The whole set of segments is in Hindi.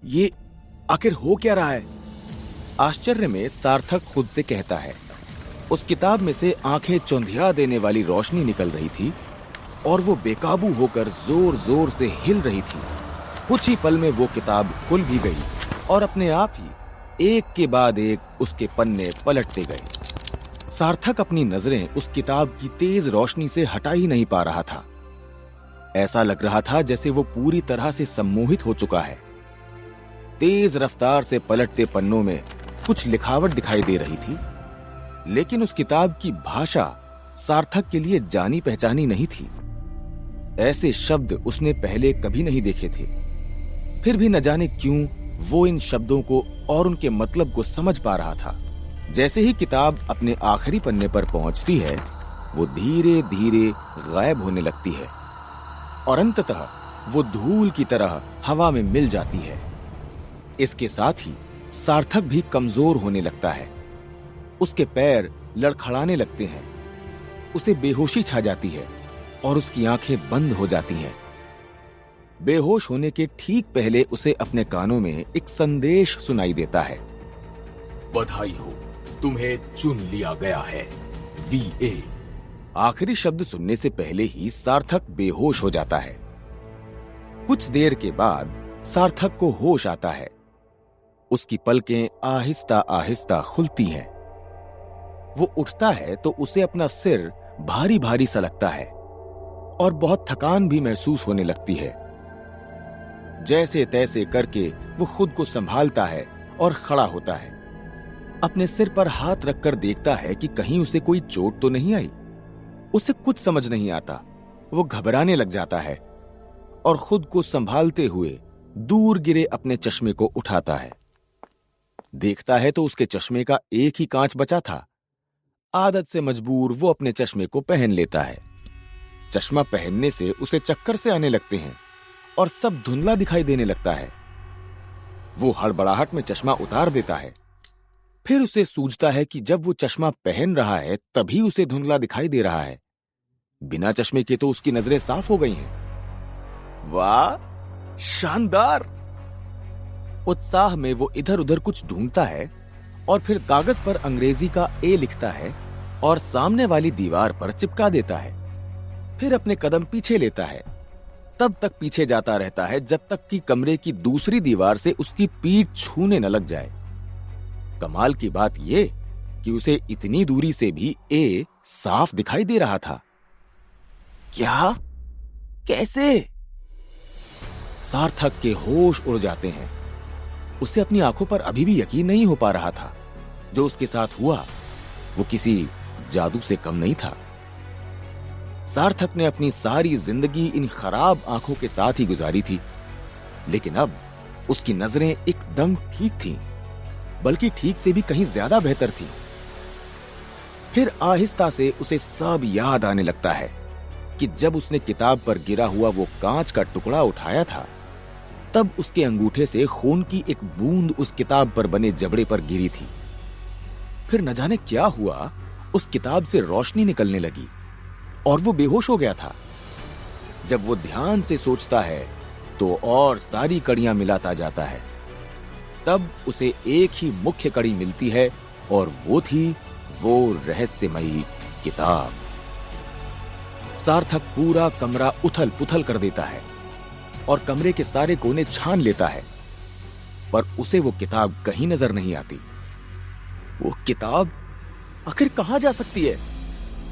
ये आखिर हो क्या रहा है? आश्चर्य में सार्थक खुद से कहता है। उस किताब में से आंखें चौंधिया देने वाली रोशनी निकल रही थी और वो बेकाबू होकर जोर जोर से हिल रही थी। कुछ ही पल में वो किताब खुल भी गई और अपने आप ही एक के बाद एक उसके पन्ने पलटते गए। सार्थक अपनी नजरें उस किताब की तेज रोशनी से हटा ही नहीं पा रहा था। ऐसा लग रहा था जैसे वो पूरी तरह से सम्मोहित हो चुका है। तेज रफ्तार से पलटते पन्नों में कुछ लिखावट दिखाई दे रही थी, लेकिन उस किताब की भाषा सार्थक के लिए जानी पहचानी नहीं थी। ऐसे शब्द उसने पहले कभी नहीं देखे थे। फिर भी न जाने क्यों वो इन शब्दों को और उनके मतलब को समझ पा रहा था। जैसे ही किताब अपने आखिरी पन्ने पर पहुंचती है, वो धीरे धीरे गायब होने लगती है और अंततः वो धूल की तरह हवा में मिल जाती है। इसके साथ ही सार्थक भी कमजोर होने लगता है। उसके पैर लड़खड़ाने लगते हैं, उसे बेहोशी छा जाती है और उसकी आंखें बंद हो जाती हैं। बेहोश होने के ठीक पहले उसे अपने कानों में एक संदेश सुनाई देता है। बधाई हो, तुम्हें चुन लिया गया है, VA। आखिरी शब्द सुनने से पहले ही सार्थक बेहोश हो जाता है। कुछ देर के बाद सार्थक को होश आता है। उसकी पलकें आहिस्ता आहिस्ता खुलती हैं। वो उठता है तो उसे अपना सिर भारी भारी सा लगता है और बहुत थकान भी महसूस होने लगती है। जैसे तैसे करके वो खुद को संभालता है और खड़ा होता है। अपने सिर पर हाथ रखकर देखता है कि कहीं उसे कोई चोट तो नहीं आई। उसे कुछ समझ नहीं आता। वो घबराने लग जाता है और खुद को संभालते हुए दूर गिरे अपने चश्मे को उठाता है। देखता है तो उसके चश्मे का एक ही कांच बचा था। आदत से मजबूर वो अपने चश्मे को पहन लेता है। चश्मा पहनने से उसे चक्कर से आने लगते हैं और सब धुंधला दिखाई देने लगता है। वो हड़बड़ाहट में चश्मा उतार देता है। फिर उसे सूझता है कि जब वो चश्मा पहन रहा है तभी उसे धुंधला दिखाई दे रहा है। बिना चश्मे के तो उसकी नजरें साफ हो गई हैं। वाह, शानदार! उत्साह में वो इधर उधर कुछ ढूंढता है और फिर कागज पर अंग्रेजी का ए लिखता है और सामने वाली दीवार पर चिपका देता है। फिर अपने कदम पीछे लेता है। तब तक पीछे जाता रहता है जब तक कि कमरे की दूसरी दीवार से उसकी पीठ छूने न लग जाए। कमाल की बात यह कि उसे इतनी दूरी से भी ए साफ दिखाई दे रहा था। क्या? कैसे? सार्थक के होश उड़ जाते हैं। उसे अपनी आंखों पर अभी भी यकीन नहीं हो पा रहा था। जो उसके साथ हुआ वो किसी जादू से कम नहीं था। सार्थक ने अपनी सारी जिंदगी इन खराब आंखों के साथ ही गुजारी थी, लेकिन अब उसकी नजरें एकदम ठीक थीं, बल्कि ठीक से भी कहीं ज्यादा बेहतर थीं। फिर आहिस्ता से उसे सब याद आने लगता है कि जब उसने किताब पर गिरा हुआ वो कांच का टुकड़ा उठाया था, तब उसके अंगूठे से खून की एक बूंद उस किताब पर बने जबड़े पर गिरी थी। फिर न जाने क्या हुआ, उस किताब से रोशनी निकलने लगी और वो बेहोश हो गया था। जब वो ध्यान से सोचता है तो और सारी कड़ियां मिलाता जाता है। तब उसे एक ही मुख्य कड़ी मिलती है और वो थी वो रहस्यमयी किताब। सार्थक पूरा कमरा उथल पुथल कर देता है और कमरे के सारे कोने छान लेता है, पर उसे वो किताब कहीं नजर नहीं आती। वो किताब आखिर कहां जा सकती है?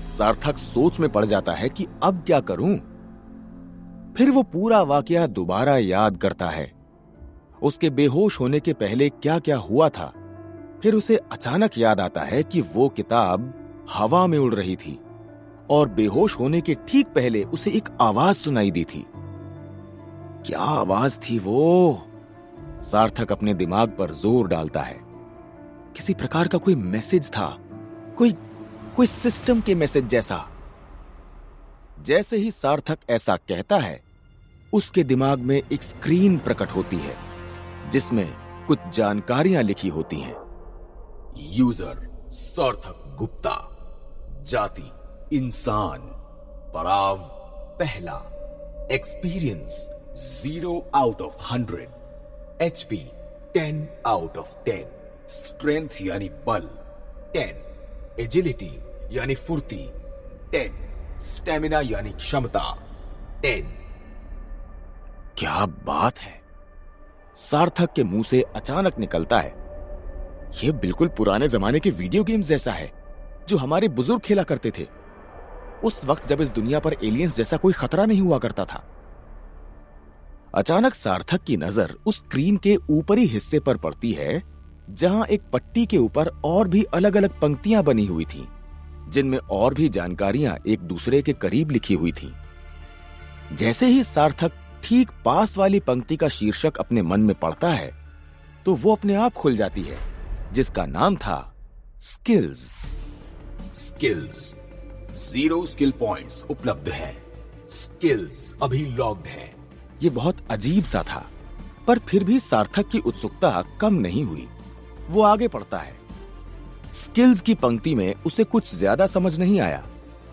सार्थक सोच में पड़ जाता है कि अब क्या करूं। फिर वो पूरा वाकया दोबारा याद करता है। उसके बेहोश होने के पहले क्या क्या हुआ था। फिर उसे अचानक याद आता है कि वो किताब हवा में उड़ रही थी और बेहोश होने के ठीक पहले उसे एक आवाज सुनाई दी थी। क्या आवाज थी वो? सार्थक अपने दिमाग पर जोर डालता है। किसी प्रकार का कोई मैसेज था, कोई सिस्टम के मैसेज जैसा। जैसे ही सार्थक ऐसा कहता है, उसके दिमाग में एक स्क्रीन प्रकट होती है जिसमें कुछ जानकारियां लिखी होती हैं। यूजर सार्थक गुप्ता, जाति इंसान, पड़ाव 1, experience 0 out of 100, HP 10 out of 10, strength यानी बल 10, एजिलिटी यानी फुर्ती 10, स्टेमिना यानी क्षमता 10। क्या बात है! सार्थक के मुंह से अचानक निकलता है, यह बिल्कुल पुराने जमाने के वीडियो गेम्स जैसा है जो हमारे बुजुर्ग खेला करते थे, उस वक्त जब इस दुनिया पर एलियंस जैसा कोई खतरा नहीं हुआ करता था। अचानक सार्थक की नजर उस स्क्रीन के ऊपरी हिस्से पर पड़ती है जहां एक पट्टी के ऊपर और भी अलग अलग पंक्तियां बनी हुई थीं, जिनमें और भी जानकारियां एक दूसरे के करीब लिखी हुई थीं। जैसे ही सार्थक ठीक पास वाली पंक्ति का शीर्षक अपने मन में पढ़ता है तो वो अपने आप खुल जाती है, जिसका नाम था स्किल्स। स्किल्स 0 स्किल पॉइंट्स उपलब्ध है। स्किल्स अभी लॉक्ड है। ये बहुत अजीब सा था, पर फिर भी सार्थक की उत्सुकता कम नहीं हुई। वो आगे पढ़ता है। स्किल्स की पंक्ति में उसे कुछ ज्यादा समझ नहीं आया,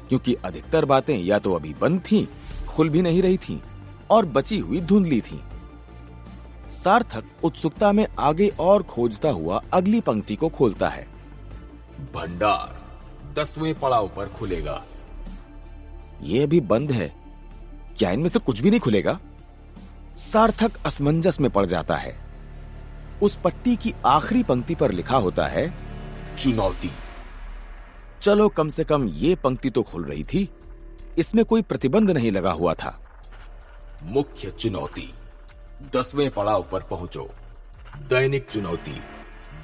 क्योंकि अधिकतर बातें या तो अभी बंद थीं, खुल भी नहीं रही थीं और बची हुई धुंधली थीं। सार्थक उत्सुकता में आगे और खोजता हुआ अगली पंक्ति को खोलता है। भंडार 10वें पड़ाव पर खुलेगा। ये अभी बंद है, क्या इनमें से कुछ भी नहीं खुलेगा? सार्थक असमंजस में पड़ जाता है। उस पट्टी की आखिरी पंक्ति पर लिखा होता है चुनौती। चलो, कम से कम ये पंक्ति तो खुल रही थी, इसमें कोई प्रतिबंध नहीं लगा हुआ था। मुख्य चुनौती 10वें पड़ाव पर पहुंचो। दैनिक चुनौती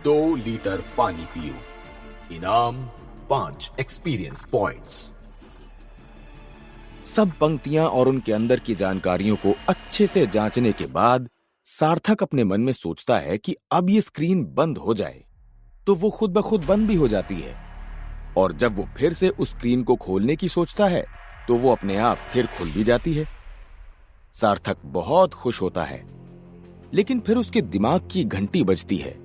2 लीटर पानी पियो। इनाम 5 एक्सपीरियंस पॉइंट्स। सब पंक्तियां और उनके अंदर की जानकारियों को अच्छे से जांचने के बाद सार्थक अपने मन में सोचता है कि अब ये स्क्रीन बंद हो जाए तो वो खुद ब खुद बंद भी हो जाती है, और जब वो फिर से उस स्क्रीन को खोलने की सोचता है तो वो अपने आप फिर खुल भी जाती है। सार्थक बहुत खुश होता है, लेकिन फिर उसके दिमाग की घंटी बजती है।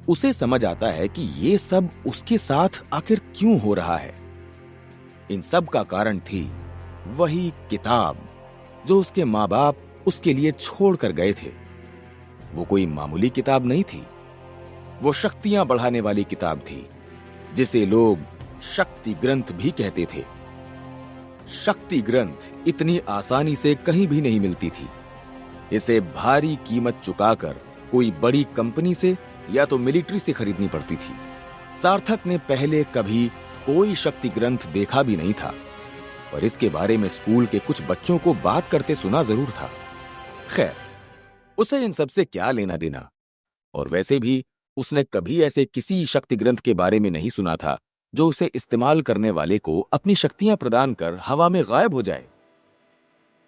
उसे समझ आता है कि ये सब उसके साथ आखिर क्यों हो रहा है। इन सब का कारण थी वही किताब जो उसके माँ बाप उसके लिए छोड़ कर गए थे। वो कोई मामूली किताब नहीं थी, वो शक्तियां बढ़ाने वाली किताब थी, जिसे लोग शक्ति ग्रंथ भी कहते थे। शक्ति ग्रंथ इतनी आसानी से कहीं भी नहीं मिलती थी। इसे भारी कीमत चुकाकर कोई बड़ी कंपनी से या तो मिलिट्री से खरीदनी पड़ती थी। सार्थक ने पहले कभी कोई शक्ति ग्रंथ देखा भी नहीं था, और इसके बारे में स्कूल के कुछ बच्चों को बात करते सुना जरूर था। खैर, उसे इन सब से क्या लेना देना, और वैसे भी उसने कभी ऐसे किसी शक्ति ग्रंथ के बारे में नहीं सुना था जो उसे इस्तेमाल करने वाले को अपनी शक्तियां प्रदान कर हवा में गायब हो जाए।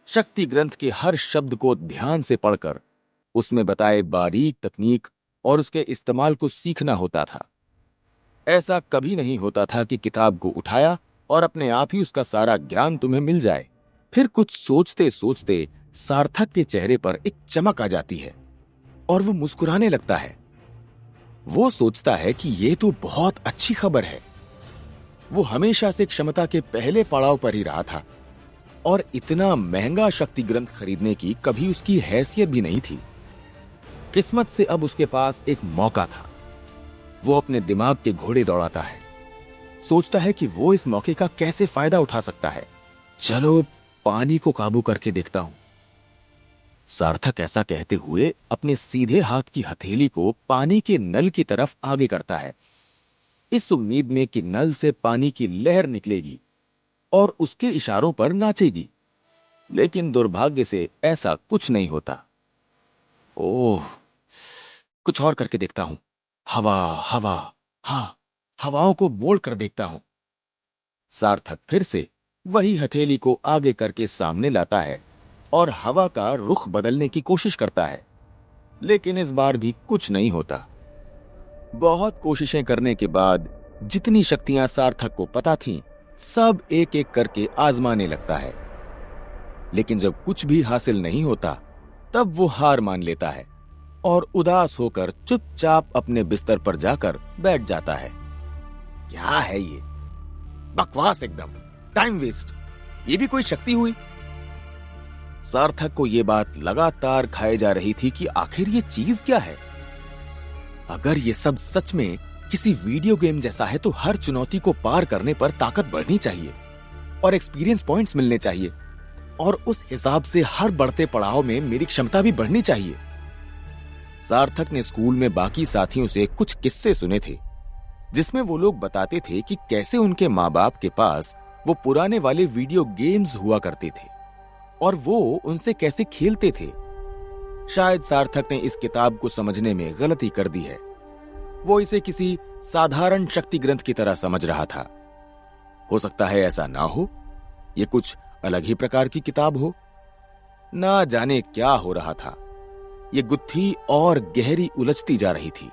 शक्ति ग्रंथ के हर शब्द को ध्यान से पढ़कर उसमें बताए बारीक तकनीक और उसके इस्तेमाल को सीखना होता था। ऐसा कभी नहीं होता था कि किताब को उठाया और अपने आप ही उसका सारा ज्ञान तुम्हें मिल जाए। फिर कुछ सोचते सोचते सार्थक के चेहरे पर एक चमक आ जाती है और वो मुस्कुराने लगता है। वो सोचता है कि ये तो बहुत अच्छी खबर है। वो हमेशा से क्षमता के पहले पड़ाव पर ही रहा था, और इतना महंगा शक्ति ग्रंथ खरीदने की कभी उसकी हैसियत भी नहीं थी। किस्मत से अब उसके पास एक मौका था। वो अपने दिमाग के घोड़े दौड़ाता है, सोचता है कि वो इस मौके का कैसे फायदा उठा सकता है। चलो, पानी को काबू करके देखता हूं। सार्थक ऐसा कहते हुए अपने सीधे हाथ की हथेली को पानी के नल की तरफ आगे करता है, इस उम्मीद में कि नल से पानी की लहर निकलेगी और उसके इशारों पर नाचेगी। लेकिन दुर्भाग्य से ऐसा कुछ नहीं होता। ओह, कुछ और करके देखता हूं। हवा हवा, हां, हवाओं को मोड़ कर देखता हूं। सार्थक फिर से वही हथेली को आगे करके सामने लाता है और हवा का रुख बदलने की कोशिश करता है, लेकिन इस बार भी कुछ नहीं होता। बहुत कोशिशें करने के बाद जितनी शक्तियां सार्थक को पता थीं, सब एक एक करके आजमाने लगता है। लेकिन जब कुछ भी हासिल नहीं होता, तब वो हार मान लेता है और उदास होकर चुपचाप अपने बिस्तर पर जाकर बैठ जाता है। क्या है ये? बकवास एकदम, टाइम वेस्ट। ये भी कोई शक्ति हुई? सार्थक को यह बात लगातार खाए जा रही थी कि आखिर ये चीज क्या है। अगर ये सब सच में किसी वीडियो गेम जैसा है तो हर चुनौती को पार करने पर ताकत बढ़नी चाहिए और एक्सपीरियंस पॉइंट्स मिलने चाहिए, और उस हिसाब से हर बढ़ते पड़ाव में मेरी क्षमता भी बढ़नी चाहिए। सार्थक ने स्कूल में बाकी साथियों से कुछ किस्से सुने थे जिसमें वो लोग बताते थे कि कैसे उनके माँ बाप के पास वो पुराने वाले वीडियो गेम्स हुआ करते थे और वो उनसे कैसे खेलते थे। शायद सार्थक ने इस किताब को समझने में गलती कर दी है। वो इसे किसी साधारण शक्ति ग्रंथ की तरह समझ रहा था। हो सकता है ऐसा ना हो, ये कुछ अलग ही प्रकार की किताब हो। ना जाने क्या हो रहा था। ये गुत्थी और गहरी उलझती जा रही थी।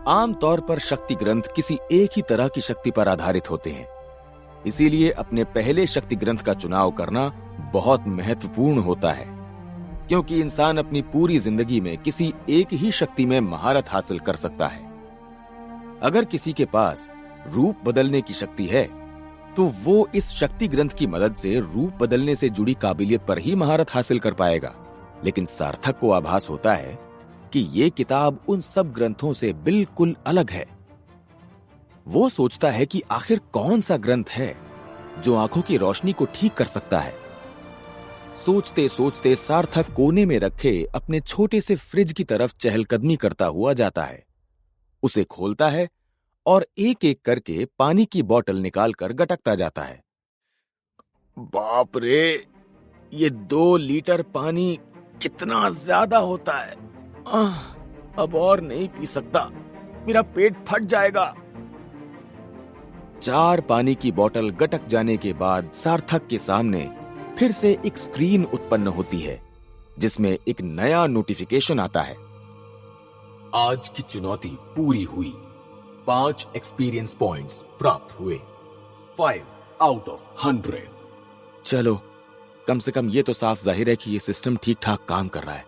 आमतौर पर शक्ति ग्रंथ किसी एक ही तरह की शक्ति पर आधारित होते हैं, इसीलिए अपने पहले शक्ति ग्रंथ का चुनाव करना बहुत महत्वपूर्ण होता है, क्योंकि इंसान अपनी पूरी जिंदगी में किसी एक ही शक्ति में महारत हासिल कर सकता है। अगर किसी के पास रूप बदलने की शक्ति है तो वो इस शक्ति ग्रंथ की मदद से रूप बदलने से जुड़ी काबिलियत पर ही महारत हासिल कर पाएगा। लेकिन सार्थक को आभास होता है कि ये किताब उन सब ग्रंथों से बिल्कुल अलग है। वो सोचता है कि आखिर कौन सा ग्रंथ है जो आंखों की रोशनी को ठीक कर सकता है। सोचते सोचते सार्थक कोने में रखे अपने छोटे से फ्रिज की तरफ चहलकदमी करता हुआ जाता है। उसे खोलता है और एक एक करके पानी की बोतल निकालकर गटकता जाता है। बाप रे, ये 2 लीटर पानी कितना ज्यादा होता है। अब और नहीं पी सकता, मेरा पेट फट जाएगा। 4 पानी की बोतल गटक जाने के बाद सार्थक के सामने फिर से एक स्क्रीन उत्पन्न होती है जिसमें एक नया नोटिफिकेशन आता है। आज की चुनौती पूरी हुई, 5 एक्सपीरियंस पॉइंट्स प्राप्त हुए, 5 आउट ऑफ 100। चलो, कम से कम ये तो साफ जाहिर है कि ये सिस्टम ठीक ठाक काम कर रहा है।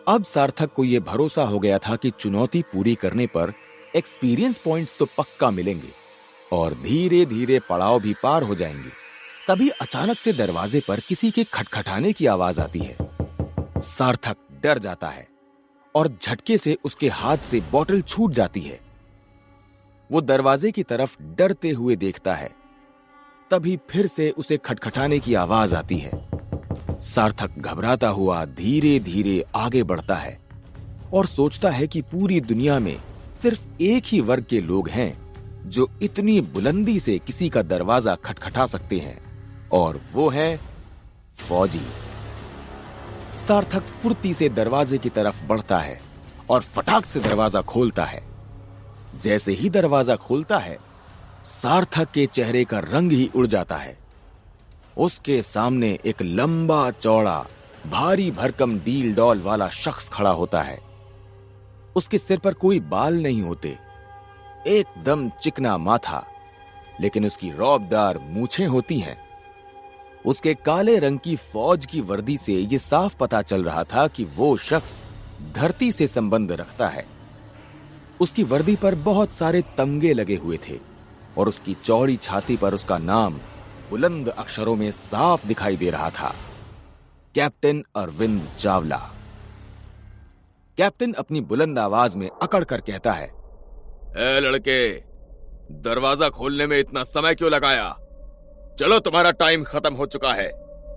अब सार्थक को यह भरोसा हो गया था कि चुनौती पूरी करने पर एक्सपीरियंस पॉइंट्स तो पक्का मिलेंगे और धीरे धीरे पड़ाव भी पार हो जाएंगे। तभी अचानक से दरवाजे पर किसी के खटखटाने की आवाज आती है। सार्थक डर जाता है और झटके से उसके हाथ से बोतल छूट जाती है। वो दरवाजे की तरफ डरते हुए देखता है। तभी फिर से उसे खटखटाने की आवाज आती है। सार्थक घबराता हुआ धीरे धीरे आगे बढ़ता है और सोचता है कि पूरी दुनिया में सिर्फ एक ही वर्ग के लोग हैं जो इतनी बुलंदी से किसी का दरवाजा खटखटा सकते हैं, और वो है फौजी। सार्थक फुर्ती से दरवाजे की तरफ बढ़ता है और फटाक से दरवाजा खोलता है। जैसे ही दरवाजा खोलता है, सार्थक के चेहरे का रंग ही उड़ जाता है। उसके सामने एक लंबा चौड़ा भारी भरकम डील डॉल वाला शख्स खड़ा होता है। उसके सिर पर कोई बाल नहीं होते, एकदम चिकना माथा, लेकिन उसकी रौबदार मूछें होती हैं। उसके काले रंग की फौज की वर्दी से यह साफ पता चल रहा था कि वो शख्स धरती से संबंध रखता है। उसकी वर्दी पर बहुत सारे तमगे लगे हुए थे और उसकी चौड़ी छाती पर उसका नाम बुलंद अक्षरों में साफ दिखाई दे रहा था, कैप्टन अरविंद चावला। कैप्टन अपनी बुलंद आवाज में अकड़ कर कहता है, ए लड़के, दरवाजा खोलने में इतना समय क्यों लगाया? चलो, तुम्हारा टाइम खत्म हो चुका है।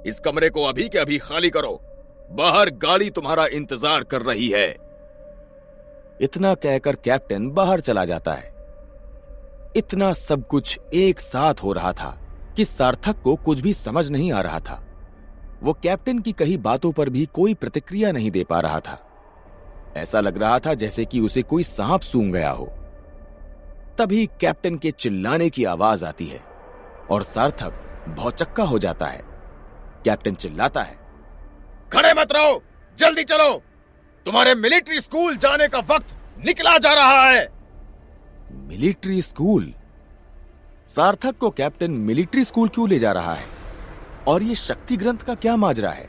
इस कमरे को अभी के अभी खाली करो, बाहर गाड़ी तुम्हारा इंतजार कर रही है। इतना कहकर कैप्टन बाहर चला जाता है। इतना सब कुछ एक साथ हो रहा था कि सार्थक को कुछ भी समझ नहीं आ रहा था। वो कैप्टन की कही बातों पर भी कोई प्रतिक्रिया नहीं दे पा रहा था। ऐसा लग रहा था जैसे कि उसे कोई सांप सूंघ गया हो। तभी कैप्टन के चिल्लाने की आवाज आती है और सार्थक भौचक्का हो जाता है। कैप्टन चिल्लाता है, खड़े मत रहो, जल्दी चलो, तुम्हारे मिलिट्री स्कूल जाने का वक्त निकला जा रहा है। Military school? सार्थक को कैप्टन मिलिट्री स्कूल क्यों ले जा रहा है? और ये शक्ति ग्रंथ का क्या माजरा है?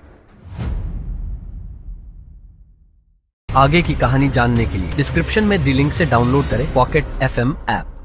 आगे की कहानी जानने के लिए डिस्क्रिप्शन में दी लिंक से डाउनलोड करें पॉकेट FM ऐप।